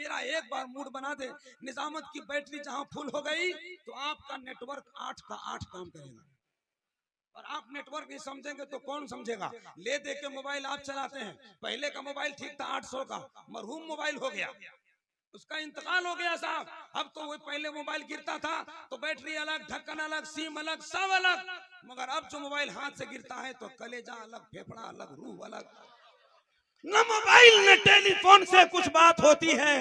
मेरा एक बार मूड बना दे, निजामत की बैटरी जहां फुल हो गई तो आपका नेटवर्क 8 का 8 काम करेगा। और आप नेटवर्क नहीं समझेंगे तो कौन समझेगा। ले दे के मोबाइल आप चलाते हैं, पहले का मोबाइल ठीक था 800 का, मरहूम मोबाइल हो गया, उसका इंतकाल हो गया साहब। अब तो वो पहले मोबाइल गिरता था तो बैटरी अलग, ढक्कन अलग, सिम अलग, सब अलग, मगर अब जो मोबाइल हाथ से गिरता है तो कलेजा अलग, फेफड़ा अलग, रूह अलग। न मोबाइल न टेलीफोन से कुछ बात होती है,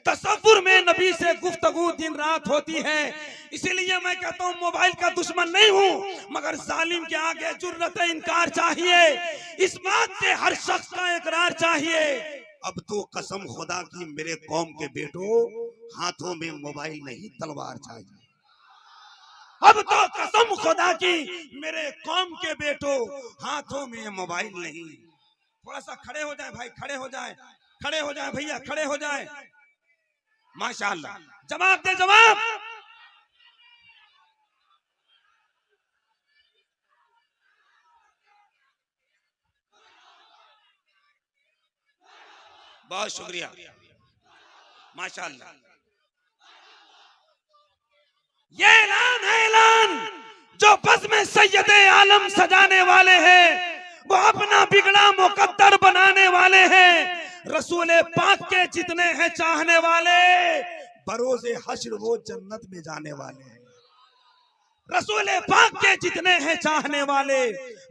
तसव्वुर में नबी से गुफ्तगू दिन रात होती है। इसीलिए मैं कहता हूँ मोबाइल का दुश्मन नहीं हूँ, मगर जालिम के आगे जुर्रत इनकार चाहिए, इस बात से हर शख्स का इकरार चाहिए। अब तो कसम खुदा की मेरे कौम के बेटों, हाथों में मोबाइल नहीं तलवार चाहिए। अब तो कसम खुदा की मेरे कौम के बेटों, हाथों में मोबाइल नहीं। थोड़ा सा खड़े हो जाए भाई, खड़े हो जाए, खड़े हो जाए भैया, खड़े हो जाए। माशाअल्लाह, जवाब दे जवाब। बहुत शुक्रिया, माशाअल्लाह। ये ऐलान है, ऐलान जो बज़ में सैयद आलम सजाने वाले हैं, वो अपना बिगड़ा मुकद्दर बनाने वाले हैं। रसूल पाक के जितने हैं चाहने वाले, बरोज़े हश्र वो जन्नत में जाने वाले हैं। रसूल पाक के जितने हैं चाहने वाले,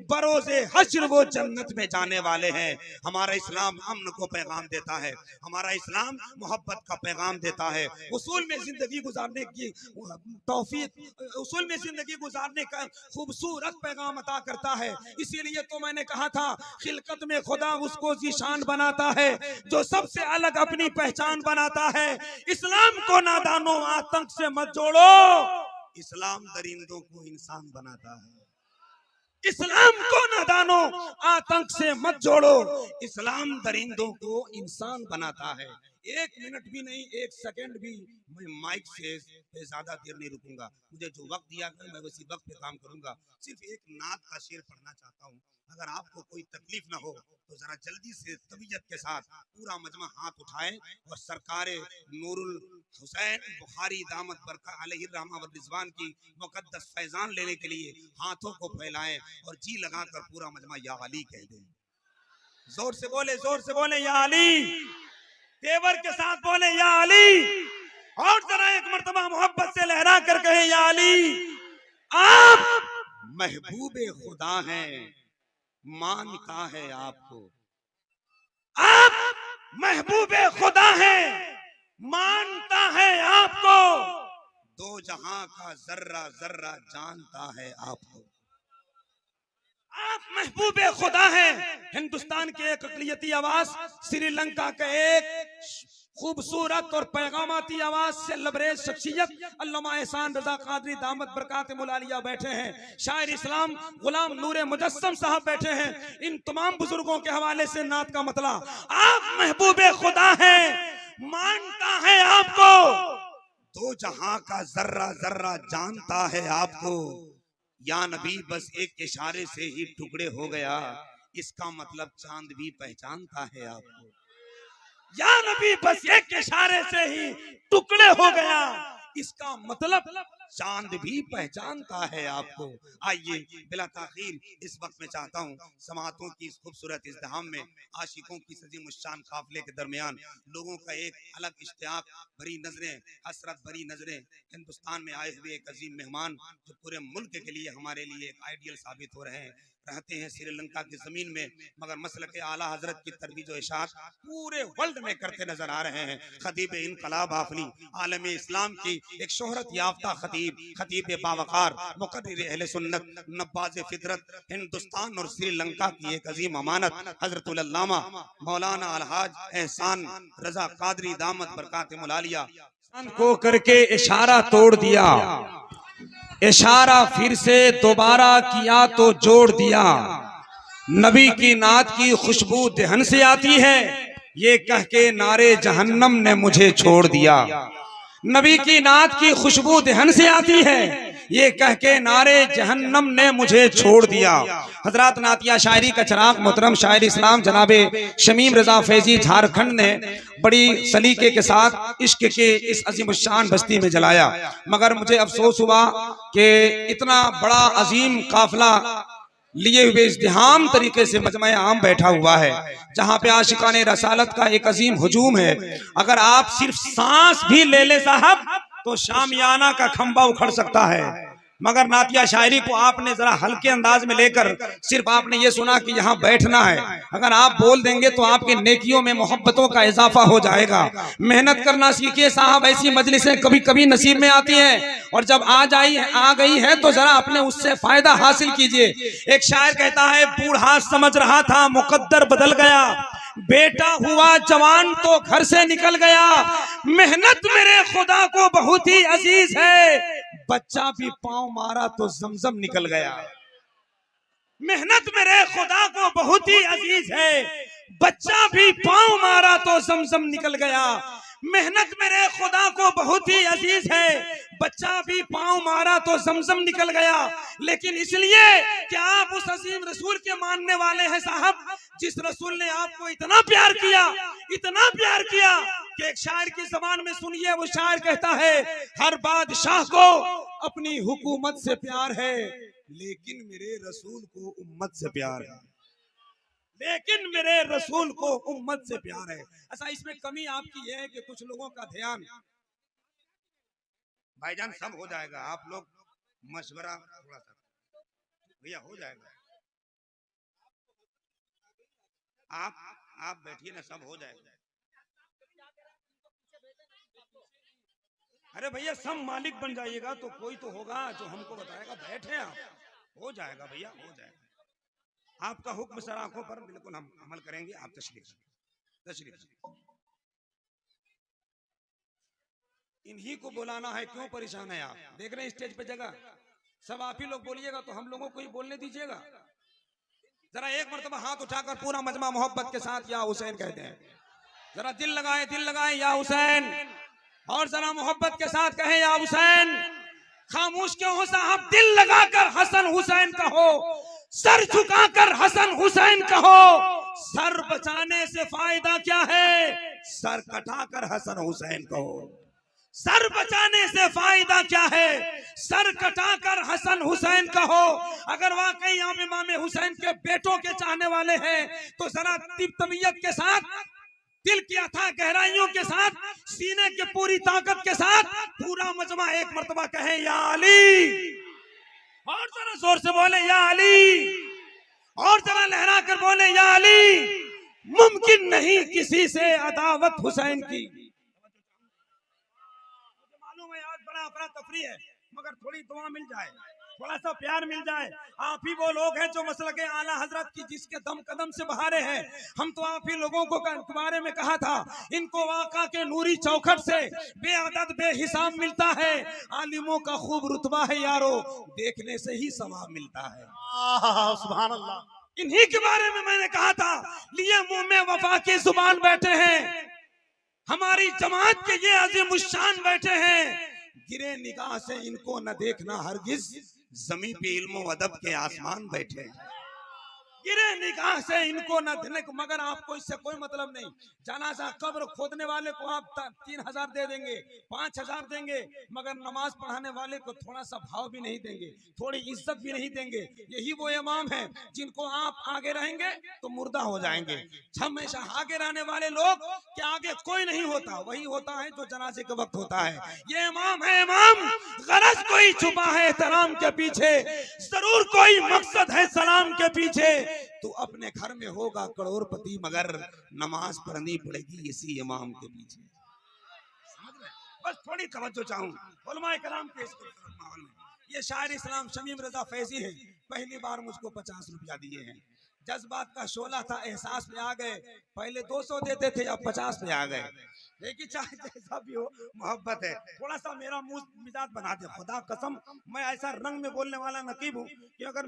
बरोज़े हश्र वो जन्नत में जाने वाले हैं। हमारा इस्लाम अमन को पैगाम देता है, हमारा इस्लाम मोहब्बत का पैगाम देता है, उसूल में जिंदगी गुजारने की तौफीक, उसूल में जिंदगी गुजारने का खूबसूरत पैगाम अता करता है। इसीलिए तो मैंने कहा था, खिलकत में खुदा उसको ज़ीशान बनाता है जो सबसे अलग अपनी पहचान बनाता है। इस्लाम को नादानों आतंक से मत जोड़ो, इस्लाम दरिंदों को इंसान बनाता है। इस्लाम को नादानों आतंक से मत जोड़ो, इस्लाम दरिंदों को इंसान बनाता है। एक मिनट भी नहीं, एक सेकंड भी मैं माइक से ज्यादा देर नहीं रुकूंगा। मुझे जो वक्त दिया गया मैं उसी वक्त पे काम करूंगा। सिर्फ एक नात का शेर पढ़ना चाहता हूँ, अगर आपको कोई तकलीफ ना हो तो जरा जल्दी से तबीयत के साथ पूरा मजमा हाथ उठाएं और सरकारे नूरुल हुसैन बुखारी दामत बरकत अलैहिर्रहमा व रिज़वान की मुकद्दस फैजान लेने के लिए हाथों को फैलाएं और जी लगाकर पूरा मजमा या अली कह दें। जोर से बोले, जोर से बोले या अली, तेवर के साथ बोले या अली, और जरा एक मर्तबा मोहब्बत से लहरा कर कहे या अली। आप महबूबे खुदा हैं, मानता है आपको। आप महबूबे खुदा हैं, मानता है आपको। दो जहां का जर्रा जर्रा जानता है आपको। आप महबूबे खुदा हैं। हिंदुस्तान के एक अक़लियती आवाज, श्रीलंका के एक खूबसूरत और पैगामाती आवाज से लबरेज शख्सियत अल्लामा एहसान रजा कादरी दामत बरकात मुलालिया बैठे हैं। शायर इस्लाम गुलाम नूरे मुजस्सम साहब बैठे हैं। इन तमाम बुजुर्गों के हवाले से नात का मतला, आप महबूबे खुदा हैं, मानता है आपको। दो जहां का जर्रा जर्रा जानता है आपको। या नबी बस एक इशारे से ही टुकड़े हो गया, इसका मतलब चांद भी पहचानता है आपको। या नबी बस एक इशारे से ही टुकड़े हो गया, इसका मतलब चांद भी पहचानता है आपको। आइए बिला ताखीर इस वक्त में चाहता हूँ समातों की इस खूबसूरत इज़्दिहाम में आशिकों की सजी मुश्तान काफिले के दरमियान लोगों का एक अलग इश्तियाक भरी नजरें, हसरत भरी नजरें, हिंदुस्तान में आए हुए एक अजीम मेहमान जो पूरे मुल्क के लिए हमारे लिए एक आइडियल साबित हो रहे हैं। रहते हैं श्रीलंका की जमीन में, मगर मसलक आला हजरत की तरबीज व इशाअत पूरे वर्ल्ड में करते नजर आ रहे हैं। खतीब इनकलाब आफनी आलम इस्लाम की एक शोहरत याफ्ता खतीब, खतीब बावकार, मुकर्रिर अहले सुन्नत, नब्बाज़ फितरत, हिंदुस्तान और श्रीलंका की एक अजीम अमानत हजरतुल अल्लामा मौलाना अलहाज एहसान रजा कादरी दामत बरकात मुलालिया को करके इशारा तोड़ दिया, इशारा फिर से दोबारा किया तो जोड़ दिया। नबी की नात की खुशबू दहन से आती है, ये कह के नारे जहन्नम ने मुझे छोड़ दिया। नबी की नात की खुशबू दहन से आती है, ये कह के नारे जहन्नम ने मुझे छोड़ दिया। हजरत नातिया शायरी का चिराग मोहतरम शायर इस्लाम जनाबे शमीम रजा फैजी झारखंड ने बड़ी सलीके के साथ इश्क के इस अजीमुशान बस्ती में जलाया। मगर मुझे अफसोस हुआ कि इतना बड़ा अजीम काफिला लिए हुए इज़्दिहाम तरीके से मजमा आम बैठा हुआ है, जहां पे आशिकाने रसालत का एक अजीम हुजूम है। अगर आप सिर्फ सांस भी ले ले साहब तो शामियाना का खंबा उखड़ सकता है। मगर नातिया शायरी को आपने जरा हल्के अंदाज में लेकर सिर्फ आपने ये सुना कि यहाँ बैठना है। अगर आप बोल देंगे तो आपके नेकियों में मोहब्बतों का इजाफा हो जाएगा। मेहनत करना सीखिए साहब, ऐसी मजलिसें कभी कभी नसीब में आती हैं और जब आ गई है तो जरा अपने उससे फायदा हासिल कीजिए। एक शायर कहता है, बूढ़ा समझ रहा था मुकद्दर बदल गया, बेटा हुआ जवान तो घर से निकल गया। मेहनत मेरे खुदा को बहुत ही अजीज है, बच्चा भी पांव मारा तो जमजम निकल गया। मेहनत मेरे खुदा को बहुत ही अजीज है, बच्चा भी पांव मारा तो जमजम निकल गया। मेहनत मेरे खुदा को बहुत ही अजीज है, बच्चा भी पांव मारा तो जमजम निकल गया। लेकिन इसलिए कि आप उस अजीम रसूल के मानने वाले हैं साहब, जिस रसूल ने आपको इतना प्यार किया, इतना प्यार किया कि एक शायर की जबान में सुनिए, वो शायर कहता है, हर बादशाह को अपनी हुकूमत से प्यार है, लेकिन मेरे रसूल को उम्मत से प्यार है। लेकिन मेरे रसूल को उम्मत से प्यार है। अच्छा, इसमें कमी आपकी यह है कि कुछ लोगों का ध्यान, भाईजान सब हो जाएगा, आप लोग मशवरा थोड़ा सा भैया हो जाएगा, आप बैठिए ना, सब हो जाएगा। अरे भैया सब मालिक बन जाइएगा तो कोई तो होगा जो हमको बताएगा। बैठे आप, हो जाएगा भैया, हो जाएगा। आपका हुक्म सर आंखों पर, बिल्कुल हम अमल करेंगे। आप तशरीफ इन्हीं को बुलाना है, क्यों परेशान है आप? देख रहे हैं स्टेज पे जगह, सब आप ही लोग बोलिएगा तो हम लोगों को ही बोलने दीजिएगा। जरा एक मरतबा हाथ उठाकर पूरा मजमा मोहब्बत के साथ या हुसैन कहते हैं। जरा दिल लगाए या हुसैन, और जरा मोहब्बत के साथ कहे या हुसैन। खामोश क्यों हो साहब? दिल लगाकर हसन हुसैन कहो, सर झुकाकर हसन हुसैन कहो। सर बचाने से फायदा क्या है? सर कटाकर हसन हुसैन कहो। सर बचाने से फायदा क्या है? सर कटाकर हसन हुसैन कहो। अगर वाकई आप इमाम हुसैन के बेटों के चाहने वाले हैं तो जरा तबीयत के साथ, दिल की अथाह गहराइयों के साथ, सीने की पूरी ताकत के साथ पूरा मजमा एक मर्तबा कहे या अली, और जरा जोर से बोले या अली, और जरा लहरा कर बोले या अली। मुमकिन नहीं किसी से अदावत हुसैन की। मालूम है आज बड़ा अफरा तफरी है, मगर थोड़ी दुआ मिल जाए, थोड़ा सा प्यार मिल जाए। आप ही वो लोग हैं जो मसलके आला हजरत की जिसके दम कदम से बहारे हैं। हम तो आप ही लोगों को बारे में कहा था, इनको वाका के नूरी चौखट से बेअदद बेहिसाब मिलता है। आलिमों का खूब रुतबा है यारो, देखने से ही सवाब मिलता है। सुभान अल्लाह। इन्हीं के बारे में मैंने कहा था, लिए मुंह में वफा की जुबान बैठे हैं, हमारी जमात के ये अजीमुशान बैठे हैं। गिरे निगाह से इनको न देखना हरगिज, ज़मीं पे इल्म व अदब के आसमान बैठे हैं। गिरे निगाह से इनको न देने को, मगर आपको इससे कोई मतलब नहीं। जनाजा कब्र खोदने वाले को आप 3000 दे देंगे, 5000 देंगे, मगर नमाज पढ़ाने वाले को थोड़ा सा भाव भी नहीं देंगे, थोड़ी इज्जत भी नहीं देंगे। यही वो इमाम है जिनको आप आगे रहेंगे तो मुर्दा हो जाएंगे। हमेशा आगे रहने वाले लोग के आगे कोई नहीं होता, वही होता है जो जनाजे के वक्त होता है। ये इमाम है इमाम, गरज कोई छुपा है एहतराम के पीछे, जरूर कोई मकसद है सलाम के पीछे। तो अपने घर में होगा करोड़पति, मगर नमाज पढ़नी पड़ेगी इसी इमाम के पीछे। बस थोड़ी तवज्जो चाहूं उलमाए कलाम के इस माहौल में। ये शायर इस्लाम शमीम रजा फैजी है, पहली बार मुझको 50 रुपया दिए हैं। जज्बात का शोला था, एहसास में आ गए। पहले 200 देते थे, अब 50 में आ गए। लेकिन चाहे जैसा भी हो, मोहब्बत है। थोड़ा सा मेरा मुंह मिजाज बना दे, खुदा कसम मैं ऐसा रंग में बोलने वाला नकीब हूँ कि अगर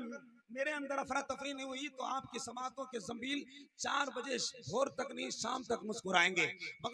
मेरे अंदर अफरा तफरी नहीं हुई तो आपकी समातों के जंबील 4 बजे भोर तक नहीं, शाम तक मुस्कुराएंगे। मगर